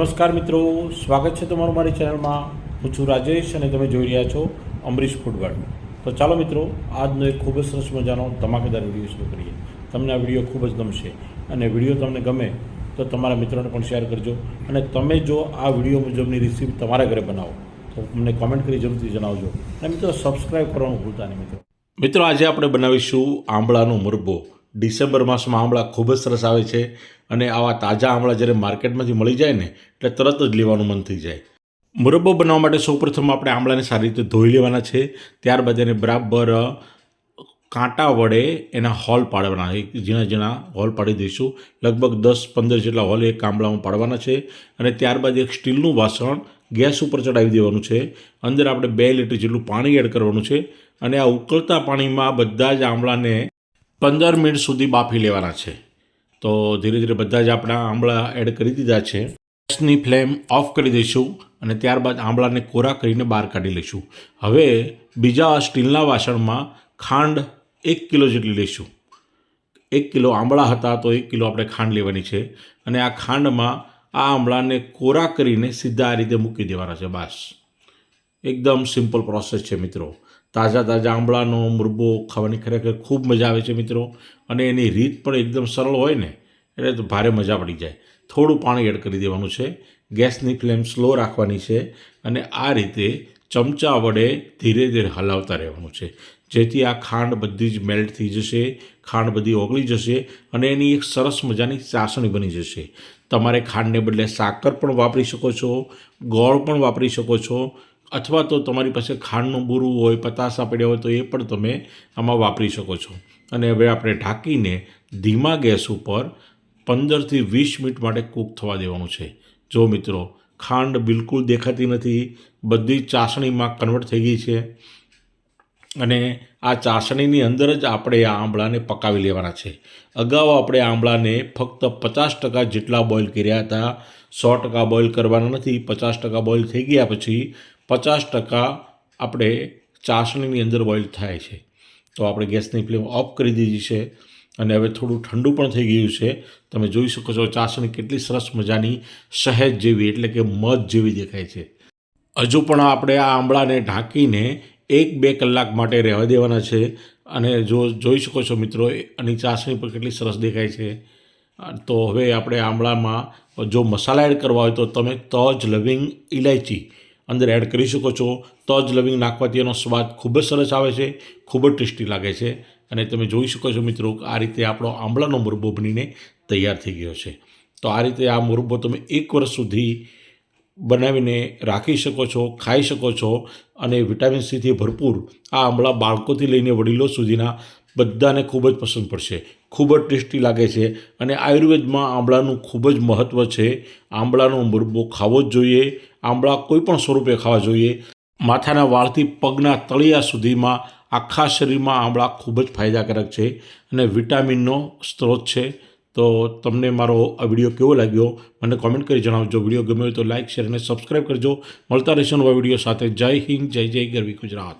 નમસ્કાર મિત્રો, સ્વાગત છે તમારું મારી ચેનલમાં। હું છું રાજેશ અને તમે જોઈ રહ્યા છો અમરીશ ફૂડગાર્ડ। તો ચાલો મિત્રો, આજનો એક ખૂબ જ સરસ મજાનો ધમાકેદાર વિડીયો શરૂ કરીએ। તમને આ વિડીયો ખૂબ જ ગમશે અને વિડીયો તમને ગમે તો તમારા મિત્રોને પણ શેર કરજો। અને તમે જો આ વિડીયો મુજબની રેસીપી તમારા ઘરે બનાવો તો અમને કોમેન્ટ કરી જરૂરથી જણાવજો। અને મિત્રો સબસ્ક્રાઈબ કરવાનું ભૂલતા નહીં। મિત્રો આજે આપણે બનાવીશું આંબળાનો મુરબ્બો। ડિસેમ્બર માસમાં આંબળા ખૂબ જ સરસ આવે છે અને આવા તાજા આંબળા જ્યારે માર્કેટમાંથી મળી જાય ને એટલે તરત જ લેવાનું મન થઈ જાય। મુરબ્બો બનાવવા માટે સૌપ્રથમ આપણે આંબળાને સારી રીતે ધોઈ લેવાના છે। ત્યારબાદ એને બરાબર કાંટા વડે એના હોલ પાડવાના, ઝીણા ઝીણા હોલ પાડી દઈશું। લગભગ 10-15 જેટલા હોલ એક આંબળામાં પાડવાના છે। અને ત્યારબાદ એક સ્ટીલનું વાસણ ગેસ ઉપર ચડાવી દેવાનું છે। અંદર આપણે 2 લીટર જેટલું પાણી એડ કરવાનું છે અને આ ઉકળતા પાણીમાં બધા જ આંબળાને 15 મિનિટ સુધી બાફી લેવાના છે। તો ધીરે ધીરે બધા જ આપણા આંબળા એડ કરી દીધા છે। ગેસની ફ્લેમ ઓફ કરી દઈશું અને ત્યારબાદ આંબળાને કોરા કરીને બહાર કાઢી લઈશું। હવે બીજા સ્ટીલના વાસણમાં ખાંડ 1 કિલો જેટલી લઈશું। 1 કિલો આંબળા હતા તો 1 કિલો આપણે ખાંડ લેવાની છે અને આ ખાંડમાં આ આંબળાને કોરા કરીને સીધા આ રીતે મૂકી દેવાના છે। બસ એકદમ સિમ્પલ પ્રોસેસ છે મિત્રો। તાજા તાજા આંબળાનો મુરબ્બો ખાવાની ખરેખર ખૂબ મજા આવે છે મિત્રો। અને એની રીત પણ એકદમ સરળ હોય ને એટલે તો ભારે મજા પડી જાય। થોડું પાણી એડ કરી દેવાનું છે, ગેસની ફ્લેમ સ્લો રાખવાની છે અને આ રીતે ચમચા વડે ધીરે ધીરે હલાવતા રહેવાનું છે, જેથી આ ખાંડ બધી જ મેલ્ટ થઈ જશે, ખાંડ બધી ઓગળી જશે અને એની એક સરસ મજાની ચાસણી બની જશે। તમારે ખાંડને બદલે સાકર પણ વાપરી શકો છો, ગોળ પણ વાપરી શકો છો, અથવા તો તમારી પાસે ખાંડનું બૂરું હોય, પતાસા પડ્યા હોય તો એ પણ તમે આમાં વાપરી શકો છો। અને હવે આપણે ઢાંકીને ધીમા ગેસ ઉપર 15થી 20 મિનિટ માટે કૂક થવા દેવાનું છે। જો મિત્રો, ખાંડ બિલકુલ દેખાતી નથી, બધી ચાસણીમાં કન્વર્ટ થઈ ગઈ છે અને આ ચાસણીની અંદર જ આપણે આ આંબળાને પકાવી લેવાના છે। અગાઉ આપણે આંબળાને ફક્ત 50% જેટલા બોઇલ કર્યા હતા। 100% બોઇલ કરવાના નથી। 50% બોઇલ થઈ ગયા પછી 50% આપણે ચાસણીની અંદર બોઇલ થાય છે। તો આપણે ગેસની ફ્લેમ ઓફ કરી દીધી છે અને હવે થોડું ઠંડુ પણ થઈ ગયું છે। તમે જોઈ શકો છો ચાસણી કેટલી સરસ મજાની શહેદ જેવી એટલે કે મધ જેવી દેખાય છે। હજુ પણ આપણે આ આંબળાને ઢાંકીને 1-2 કલાક માટે રહેવા દેવાના છે। અને જો જોઈ શકો છો મિત્રો, આની ચાસણી પર કેટલી સરસ દેખાય છે। તો હવે આપણે આંબળામાં જો મસાલા એડ કરવા હોય તો તમે તજ, લવિંગ, ઇલાયચી અંદર એડ કરી શકો છો। તજ, લવિંગ નાખવાથી એનો સ્વાદ ખૂબ જ સરસ આવે છે, ખૂબ જ ટેસ્ટી લાગે છે। અને તમે જોઈ શકો છો મિત્રો, આ રીતે આપણો આંબળાનો મુરબ્બો બનીને તૈયાર થઈ ગયો છે। તો આ રીતે આ મુરબ્બો તમે 1 વર્ષ સુધી બનાવીને રાખી શકો છો, ખાઈ શકો છો અને વિટામિન સીથી ભરપૂર આ આંબળા બાળકોથી લઈને વડીલો સુધીના બધાને ખૂબ જ પસંદ પડશે। ખૂબ જ ટેસ્ટી લાગે છે અને આયુર્વેદમાં આંબળાનું ખૂબ જ મહત્ત્વ છે। આંબળાનો મુરબ્બો ખાવો જ જોઈએ। આંબળા કોઈ પણ સ્વરૂપે ખાવા જોઈએ। માથાના વાળથી પગના તળિયા સુધીમાં આખા શરીરમાં આંબળા ખૂબ જ ફાયદાકારક છે અને વિટામિનનો સ્ત્રોત છે। તો તમને મારો આ વિડીયો કેવો લાગ્યો મને કોમેન્ટ કરી જણાવજો। વિડીયો ગમ્યો હોય તો લાઇક, શેર અને સબસ્ક્રાઈબ કરજો। મળતા રહેશું નવા વિડીયો સાથે। જય હિન્દ, જય જય ગરવી ગુજરાત।